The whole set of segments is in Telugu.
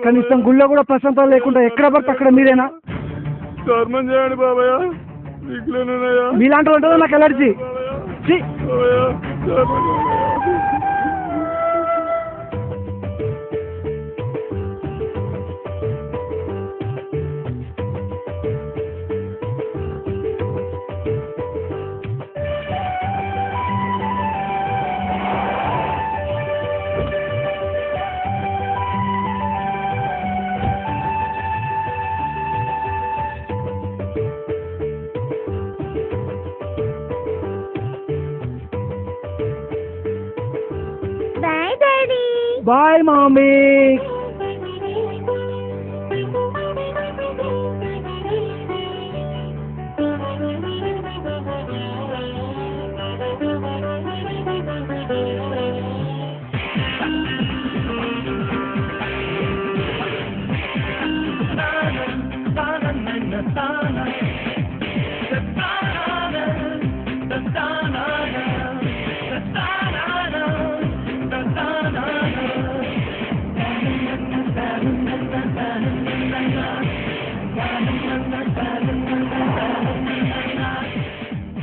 కనీసం గుళ్ళో కూడా ప్రశాంతం లేకుండా ఎక్కడ పడితే అక్కడ మీరేనా? ధర్మం చేయండి బాబయ్య, మీలాంటి ఉంటుందో నాకు allergy. Bye, Mommy.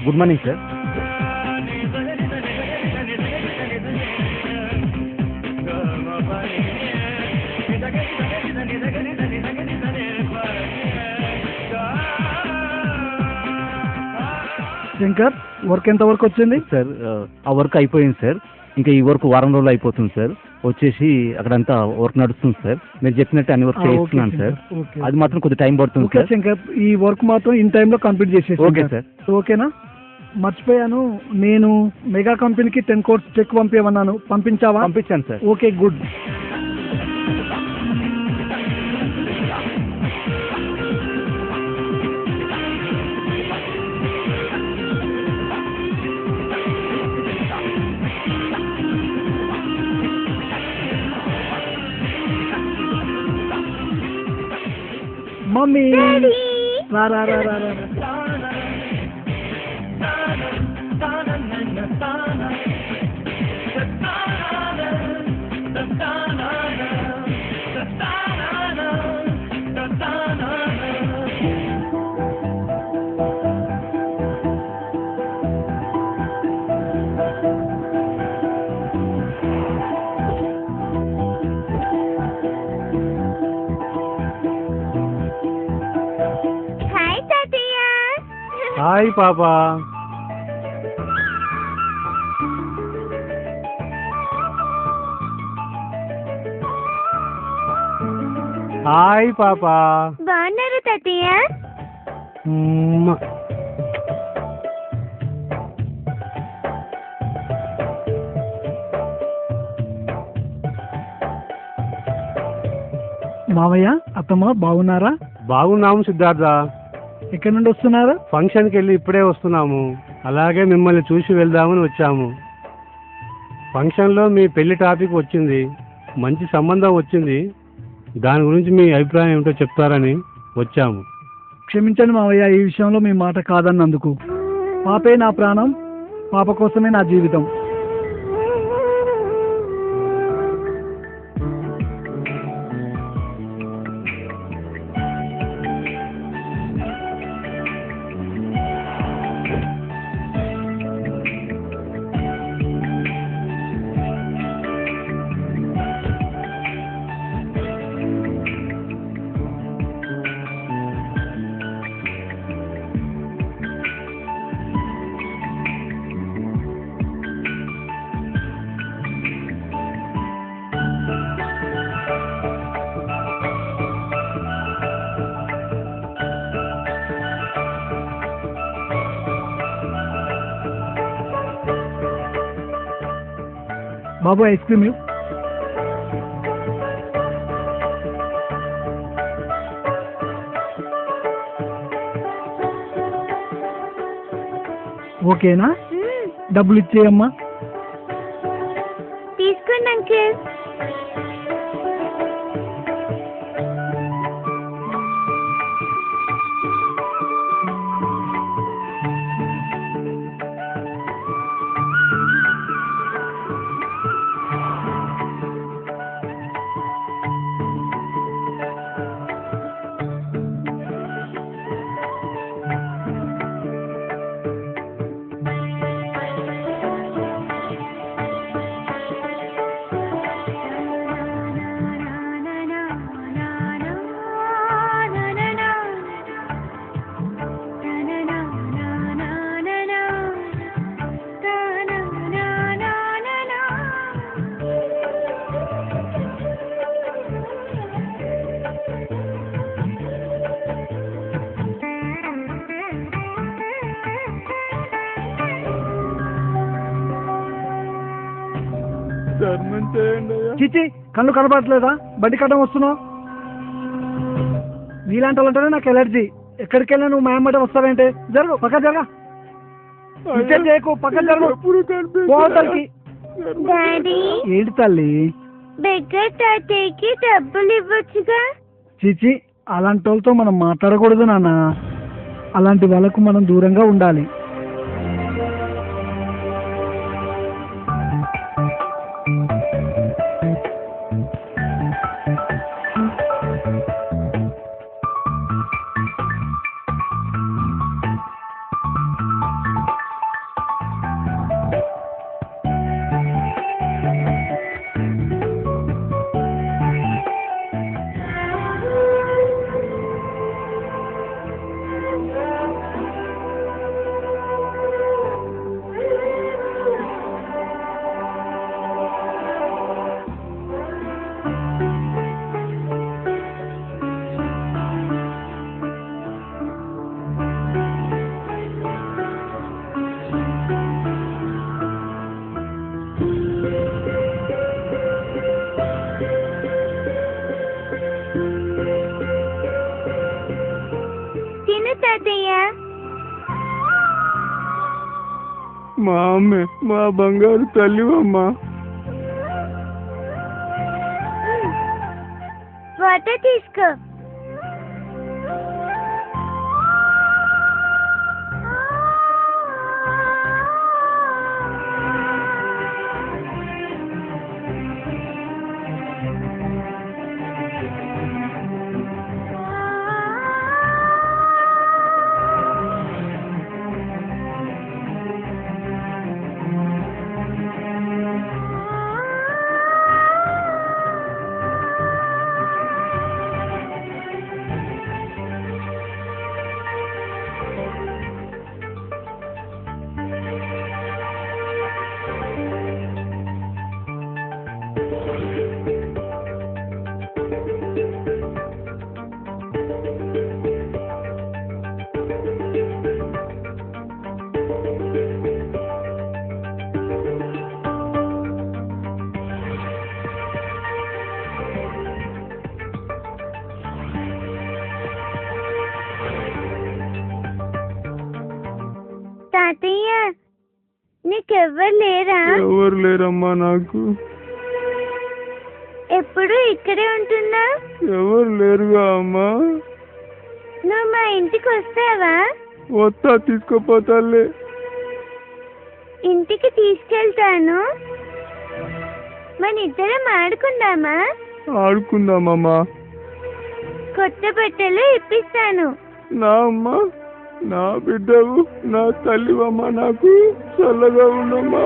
Good morning sir. Shankar, work ఎంత వరకు వచ్చింది? సార్ ఆ వర్క్ అయిపోయింది సార్. ఇంకా ఈ వర్క్ వారం రోజులు అయిపోతుంది సార్. వచ్చేసి అక్కడంతా వర్క్ నడుస్తుంది సార్. మీరు చెప్పినట్టు అన్ని వర్క్ చేస్తున్నాను సార్. అది మాత్రం కొద్దిగా టైం పడుతుంది సార్. శంకర్, ఈ వర్క్ మాత్రం ఇన్ టైంలో కంప్లీట్ చేసేసి. Okay sir. ఓకేనా? మర్చిపోయాను, నేను మెగా కంపెనీకి 10 crores చెక్ పంపించమన్నాను, పంపించావా? పంపించాను సార్. Okay, good. మమ్మీ రా రా రా రా రా. హాయ్ పాపా. హాయ్ పాపా. బాగున్నారు తాతయ్య? మావయ్య అత్తమ్మ బాగున్నారా? బాగున్నాము సిద్ధార్థ. ఎక్కడి నుండి వస్తున్నారు? ఫంక్షన్కి వెళ్ళి ఇప్పుడే వస్తున్నాము. అలాగే మిమ్మల్ని చూసి వెళ్దామని వచ్చాము. ఫంక్షన్లో మీ పెళ్లి టాపిక్ వచ్చింది, మంచి సంబంధం వచ్చింది. దాని గురించి మీ అభిప్రాయం ఏమిటో చెప్తారని వచ్చాము. క్షమించండి మావయ్య, ఈ విషయంలో మీ మాట కాదన్నందుకు. పాపే నా ప్రాణం, పాప కోసమే నా జీవితం. బాబు ఐస్ క్రీమ్ ఇవ్వు. ఓకేనా? డబ్బులు ఇచ్చేయమ్మా. తీసుకోండి అంకుల్. ధర్మం చేయండి అయ్యా. చిచ్చి, కళ్ళు కనబడట్లేదా? బండి కట్టం వస్తున్నావు. నీలాంటి వాళ్ళంటేనే నాకు ఎలర్జీ. ఎక్కడికి వెళ్ళినా నువ్వు మా అమ్మటే వస్తావేంటే? జరుగు, పక్క జరగా. నిత్యం చేయకు, పక్క జరుగు. పోవతలకి. డాడీ, ఏంటి తల్లి? బెగ్గర్ తాతయ్యకి డబ్బులు ఇవ్వచ్చుగా? చిచి, అలాంటి వాళ్ళతో మనం మాట్లాడకూడదు నాన్న. అలాంటి వాళ్ళకు మనం దూరంగా ఉండాలి. తిను తాతయ్య. మా అమ్మే మా బంగారు తల్లివమ్మా. వాటర్ తీసుకో. తాతయ్య నీకెవ్వరు లేరా? ఎవరు లేరమ్మా నాకు. ఎప్పుడు ఇక్కడే ఉంటున్నా? ఎవరు లేరుగా అమ్మా. నువ్వు మా ఇంటికి వస్తావా? వస్తా, తీసుకుపోతాలే. ఇంటికి తీసుకెళ్తాను. మన ఇద్దరం ఆడుకుందామా? ఆడుకుందామమ్మా. కొత్త బట్టలు ఇప్పిస్తాను. నా అమ్మ, నా బిడ్డవు, నా తల్లివమ్మా, నాకు చల్లగా ఉండమ్మా.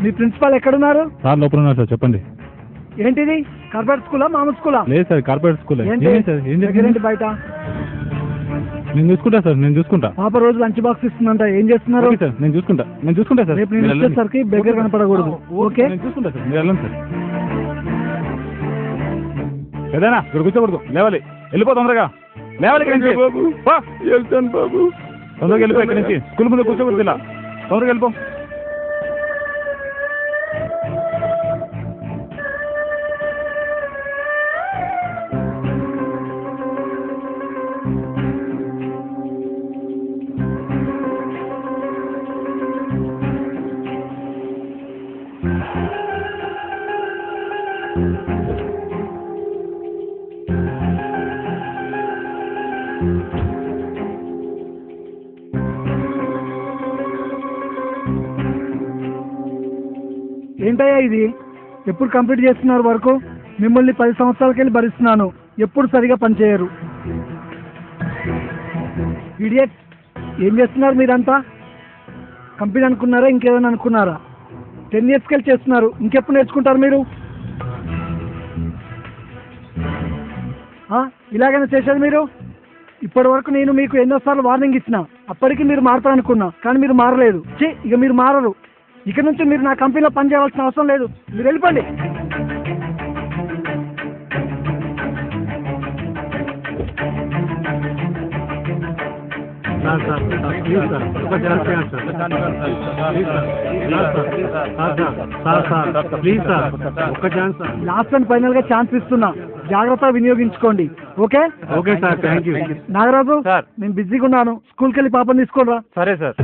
మీ ప్రిన్సిపాల్ ఎక్కడున్నారు? సార్ లోపల ఉన్నారు సార్. చెప్పండి. ఏంటిది? కార్పొరేట్ స్కూలా మామూలు స్కూలా? లేదు సార్, కార్పొరేట్ స్కూల్. ఏంటి సార్, ఏం దగ్గరేంటి జరిగింది? బయట? నేను చూసుకుంటా సార్, నేను చూసుకుంటా. పాప రోజు లంచ్ బాక్స్ ఇస్తుందంట, ఏం చేస్తున్నారు? ఓకే సార్, నేను చూసుకుంటా సార్. రేపు నేను మీరు వెళ్ళండి. వచ్చేసరికి బెగ్గర కనపడకూడదు. ఓకే, నేను చూసుకుంటా సార్, మీరు వెళ్ళండి సార్. ఏదైనా ఇక్కడ కూర్చోకూడదు, లేవాలి. వెళ్ళిపో తొందరగా, లేవాలి ఇక్కడి నుంచి. బాబు పో. వెళ్తాను బాబు. తొందరగా వెళ్ళిపో ఇక్కడి నుంచి. స్కూల్ ముందు కూర్చోకూడదు ఇలా. తొందరగా వెళ్ళిపో. ఏంటయ్యా ఇది? ఎప్పుడు కంప్లీట్ చేస్తున్నారు వర్క్? మిమ్మల్ని 10 సంవత్సరాలకి వెళ్ళి భరిస్తున్నాను, ఎప్పుడు సరిగా పనిచేయరు. ఇడియట్, ఏం చేస్తున్నారు మీరంతా? కంపెనీ అనుకున్నారా, ఇంకేమైనా అనుకున్నారా? 10 yearsకి వెళ్ళి చేస్తున్నారు, ఇంకెప్పుడు నేర్చుకుంటారు మీరు? ఇలాగైనా చేసేది మీరు? ఇప్పటి వరకు నేను మీకు ఎన్నోసార్లు వార్నింగ్ ఇచ్చిన, అప్పటికి మీరు మారుతారనుకున్నా, కానీ మీరు మారలేదు. ఇక మీరు మారరు. ఇక నుంచి మీరు నా కంపెనీలో పని చేయవలసిన అవసరం లేదు, మీరు వెళ్ళిపోండి. లాస్ట్ అండ్ ఫైనల్ గా ఛాన్స్ ఇస్తున్నా, జాగ్రత్తగా వినియోగించుకోండి. Okay? Okay sir, thank you. Nagaraju sir. నేను బిజీగా ఉన్నాను, స్కూల్కి వెళ్ళి పాపని తీసుకోరా. సరే సార్.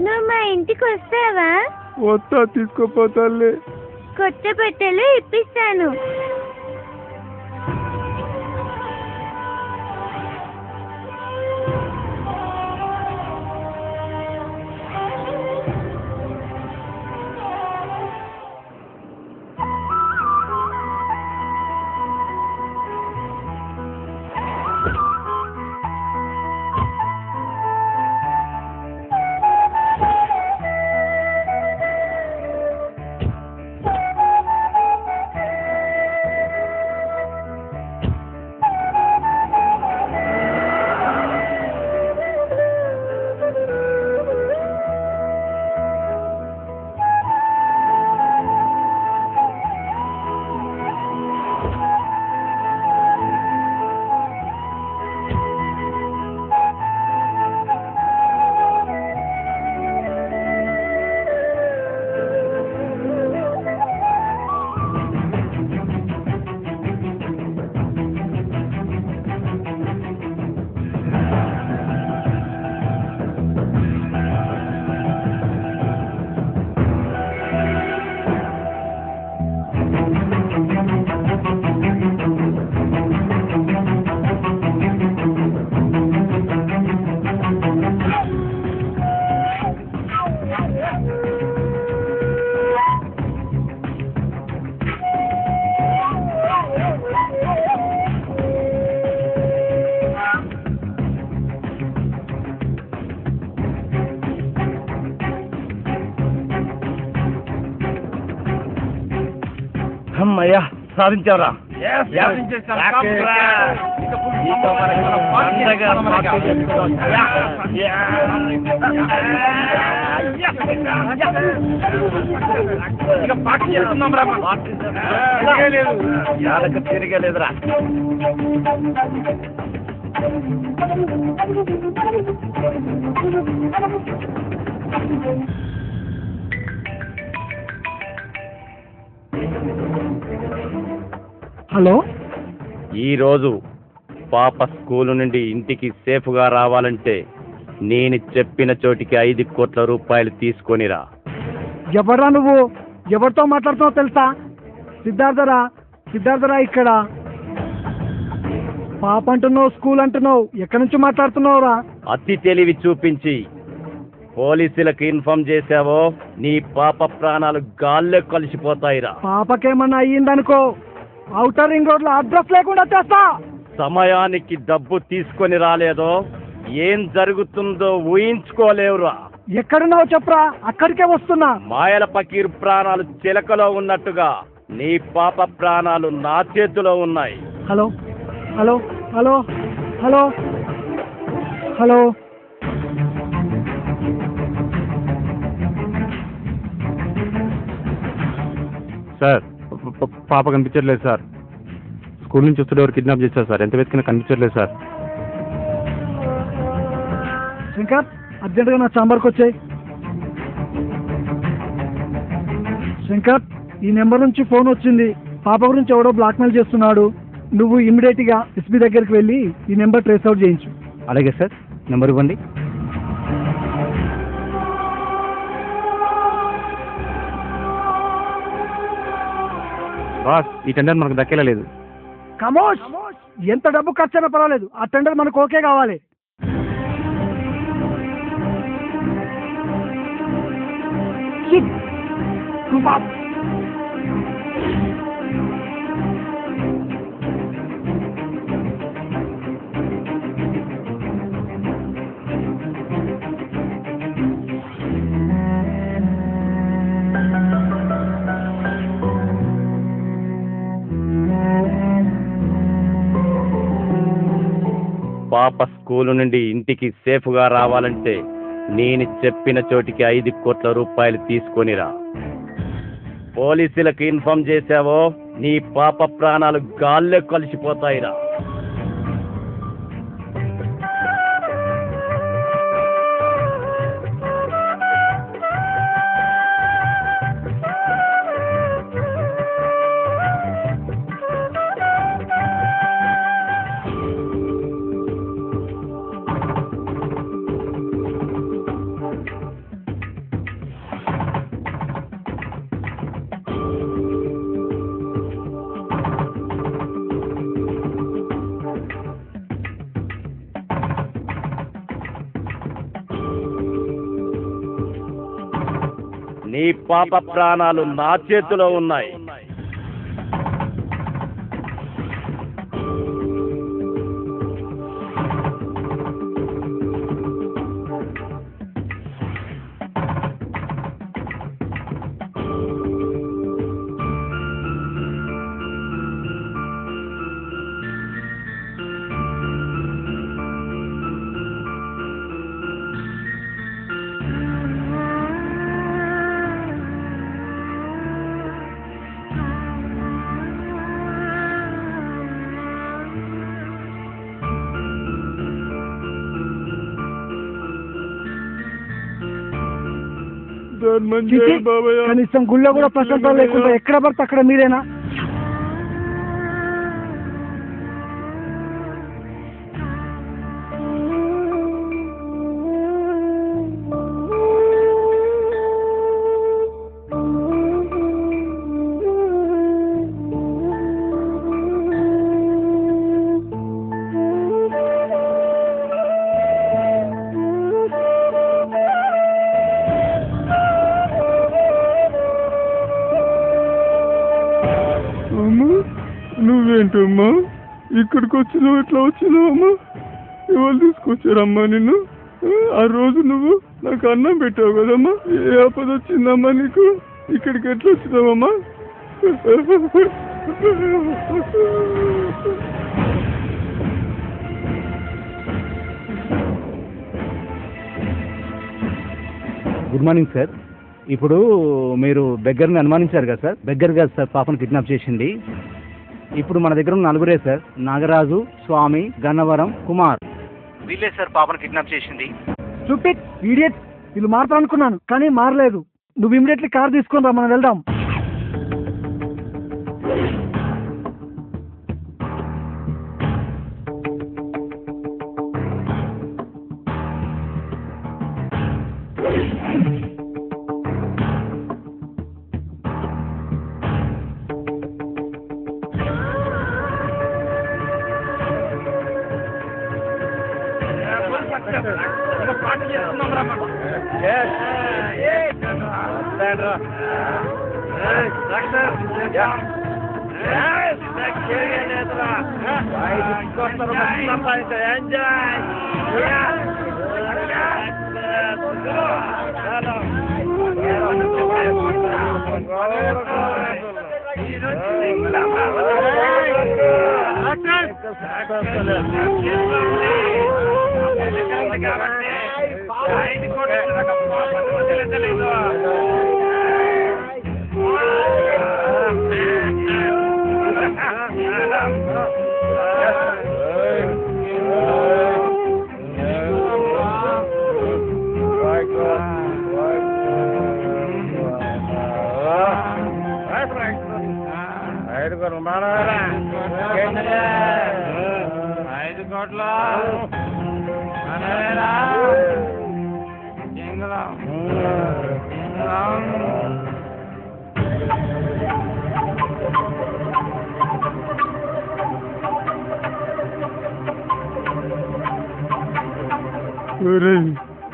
నువ్వు మా ఇంటికి వస్తావా? వస్తా, తీసుకుపోతాలే. కొత్త బట్టలు ఇప్పిస్తాను. అమ్మయ్యా, సాధించారా? సాధించేసాం. తిరగలేదురా. హలో, ఈరోజు పాప స్కూలు నుండి ఇంటికి సేఫ్గా రావాలంటే నేను చెప్పిన చోటికి 5 కోట్ల రూపాయలు తీసుకొనిరా. ఎవరా నువ్వు? ఎవరితో మాట్లాడుతున్నావు తెలుసా? సిద్ధార్థరా ఇక్కడ. పాప అంటున్నావు, స్కూల్ అంటున్నావు, ఎక్కడి నుంచి మాట్లాడుతున్నావురా? అతి తెలివి చూపించి పోలీసులకు ఇన్ఫార్మ్ చేశావో నీ పాప ప్రాణాలు గాల్లో కలిసిపోతాయిరా. పాపకేమన్నా అయ్యిందనుకో, ఔటర్ రింగ్ రోడ్ లో అడ్రస్ లేకుండా చేస్తా. సమయానికి డబ్బు తీసుకొని రాలేదో ఏం జరుగుతుందో ఊహించుకోలేవురా. ఎక్కడున్నావు చెప్పరా, అక్కడికే వస్తున్నా. మాయల పకీర్ ప్రాణాలు చిలకలో ఉన్నట్టుగా నీ పాప ప్రాణాలు నా చేతిలో ఉన్నాయి. Hello hello hello hello hello sir, పాప కనిపించట్లేదు సార్. స్కూల్ నుంచి వస్తుంటే ఎవరు కిడ్నాప్ చేశారు సార్. ఎంత వెతికినా కనిపించట్లేదు సార్. శంకర్, అర్జెంటుగా నా ఛాంబర్కి వచ్చాయి. శంకర్, ఈ నెంబర్ నుంచి ఫోన్ వచ్చింది. పాప గురించి ఎవడో బ్లాక్మెయిల్ చేస్తున్నాడు. నువ్వు ఇమ్మీడియట్గా ఎస్పీ దగ్గరికి వెళ్ళి ఈ నెంబర్ ట్రేస్ అవుట్ చేయించు. అలాగే సార్, నెంబర్ ఇవ్వండి. బాస్, ఈ టెండర్ మనకు దక్కేలా లేదు. కమోష్, ఎంత డబ్బు ఖర్చైనా పర్వాలేదు, ఆ టెండర్ మనకు ఓకే కావాలి. పాప స్కూలు నుండి ఇంటికి సేఫ్గా రావాలంటే నేను చెప్పిన చోటికి 5 కోట్ల రూపాయలు తీసుకొనిరా. పోలీసులకు ఇన్ఫార్మ్ చేశావో నీ పాప ప్రాణాలు గాల్లో కలిసిపోతాయిరా. నీ పాప ప్రాణాలు నా చేతిలో ఉన్నాయి. కనీసం గుళ్ళో కూడా ప్రశాంతం లేకుండా ఎక్కడ పడితే అక్కడ మీరేనా? నువ్వేంటమ్మా ఇక్కడికి వచ్చినావు? ఎట్లా వచ్చినావమ్మా? ఎవరు తీసుకొచ్చారమ్మా నిన్ను? ఆ రోజు నువ్వు నాకు అన్నం పెట్టావు కదమ్మా, ఏ ఆపద వచ్చిందమ్మా నీకు? ఇక్కడికి ఎట్లా వచ్చినావమ్మా? Good morning sir. ఇప్పుడు మీరు బెగ్గర్ని అనుమానించారు కదా సార్. బెగ్గర్ కాదు సార్ పాపను కిడ్నాప్ చేసింది. ఇప్పుడు మన దగ్గర ఉన్న నలుగురే సార్. నాగరాజు, స్వామి, గన్నవరం, కుమార్. వీళ్ళే సార్ పాపను కిడ్నాప్ చేసింది. Stupid idiot. వీళ్ళు మారుతారనుకున్నాను కానీ మారలేదు. నువ్వు ఇమీడియట్లీ కార్ తీసుకొని రా, మనం వెళ్దాం.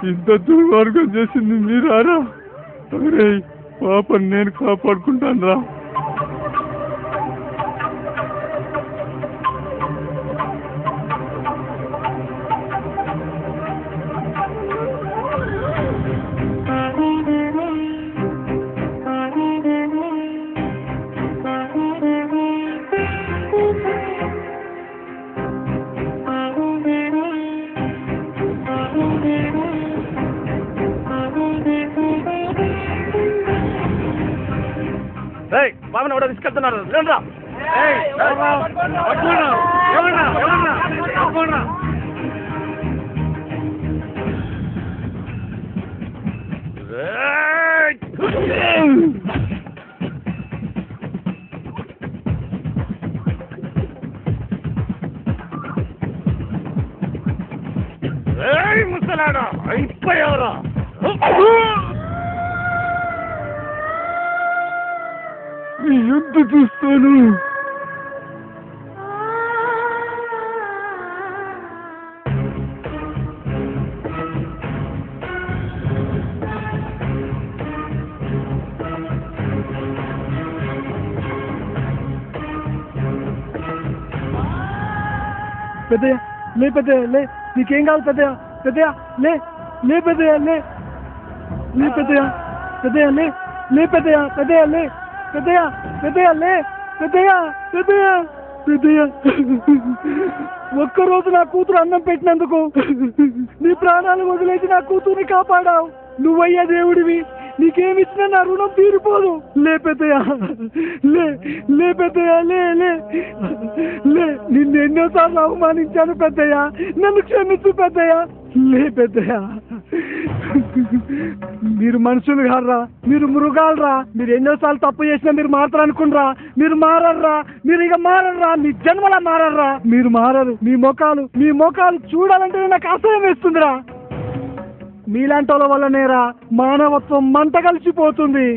ఇంత దుర్మార్గం చేసింది మీరారా? పాపని నేను కాపాడుకుంటాను రా. బాబుని ఎవడో తీసుకెళ్తున్నారు. రండి రా. ముసలాడా అయిపోయావరా? ఎంత చూస్తాను. పెద్దయ్య లే, పెద్దయ్య లే, నీకేం కాదు పెద్దయ్య. పెద్దయ్య లే, లే పెద్దయ్య లే, లే పెద్దయ్య. పెద్దయ్య లే, లే పెద్దయ్య. పెద్దయ్య లే, పెద్దయ్య. పెద్దయ్య లే, పెద్దయ్య. పెద్దయ్య. పెద్దయ్య ఒక్కరోజు నా కూతురు అన్నం పెట్టినందుకు నీ ప్రాణాలు వదిలేసి నా కూతుర్ని కాపాడావు. నువ్వయ్యా దేవుడివి. నీకేమిచ్చినా నా రుణం తీరిపోదు. లే పెద్దయ్య, లే, లే పెద్దయ్య. లే, లే, లే. నిన్ను ఎన్నోసార్లు అవమానించాను పెద్దయ్య, నన్ను క్షమించు పెద్దయ్య. లే పెద్దయ్య. మీరు మనుషులు కాదురా, మీరు మృగాలరా. మీరు ఎన్నోసార్లు తప్పు చేసినా మీరు మారతారనుకునరా. మీరు మారర్రా. మీరు ఇక మారర్రా. మీ జన్మలా మారర్రా. మీరు మారరు. మీ ముఖాలు చూడాలంటే నాకు అసహ్యం వేస్తుందిరా. మీలాంటి వాళ్ళ వల్లనేరా మానవత్వం మంట కలిసిపోతుంది.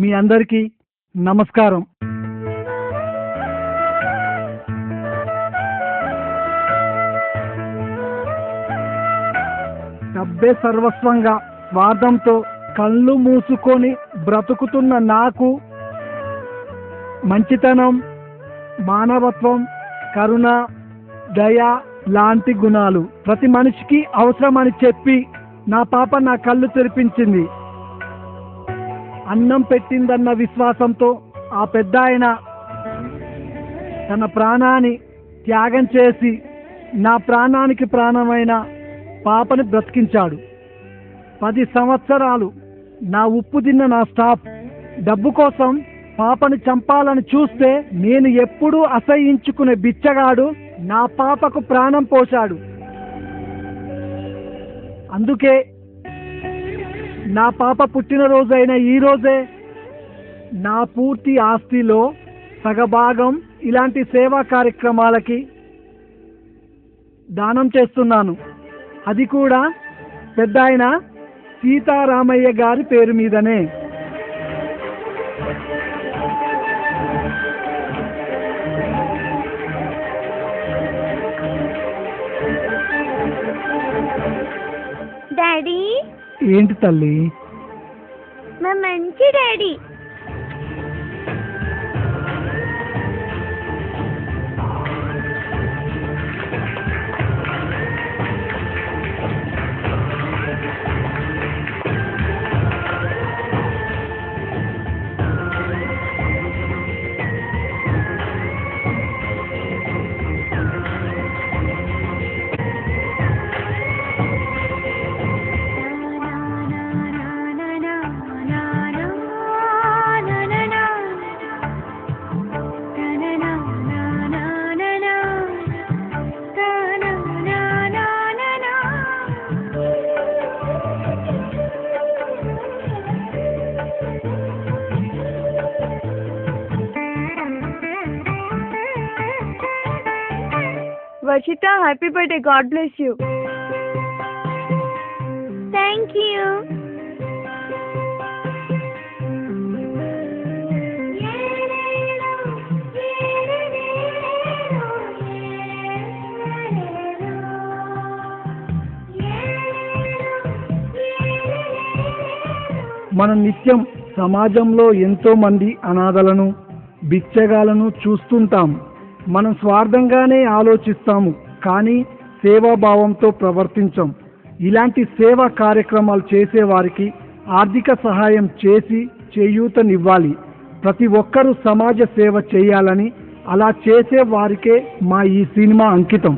మీ అందరికీ నమస్కారం. డబ్బే సర్వస్వంగా స్వార్థంతో కళ్ళు మూసుకొని బ్రతుకుతున్న నాకు మంచితనం, మానవత్వం, కరుణ, దయ లాంటి గుణాలు ప్రతి మనిషికి అవసరమని చెప్పి నా పాప నా కళ్ళు తెరిపించింది. అన్నం పెట్టిందన్న విశ్వాసంతో ఆ పెద్దాయన తన ప్రాణాన్ని త్యాగం చేసి నా ప్రాణానికి ప్రాణమైన పాపని బ్రతికించాడు. 10 సంవత్సరాలు నా ఉప్పు తిన్న నా స్టాఫ్ డబ్బు కోసం పాపని చంపాలని చూస్తే నేను ఎప్పుడూ అసహించుకునే బిచ్చగాడు నా పాపకు ప్రాణం పోశాడు. అందుకే నా పాప పుట్టినరోజైన ఈ రోజే నా పూర్తి ఆస్తిలో సగభాగం ఇలాంటి సేవా కార్యక్రమాలకి దానం చేస్తున్నాను. అది కూడా పెద్దాయన సీతారామయ్య గారి పేరు మీదనే. డాడీ, ఏంటి తల్లి? మా మంచి daddy. Varshita, happy birthday. God bless you. Thank you. మనం నిత్యం సమాజంలో ఎంతో మంది అనాథలను, బిచ్చగాలను చూస్తుంటాం. మనం స్వార్థంగానే ఆలోచిస్తాము, కానీ సేవాభావంతో ప్రవర్తించం. ఇలాంటి సేవా కార్యక్రమాలు చేసేవారికి ఆర్థిక సహాయం చేసి చేయూతనివ్వాలి. ప్రతి ఒక్కరూ సమాజ సేవ చేయాలని, అలా చేసే వారికే మా ఈ సినిమా అంకితం.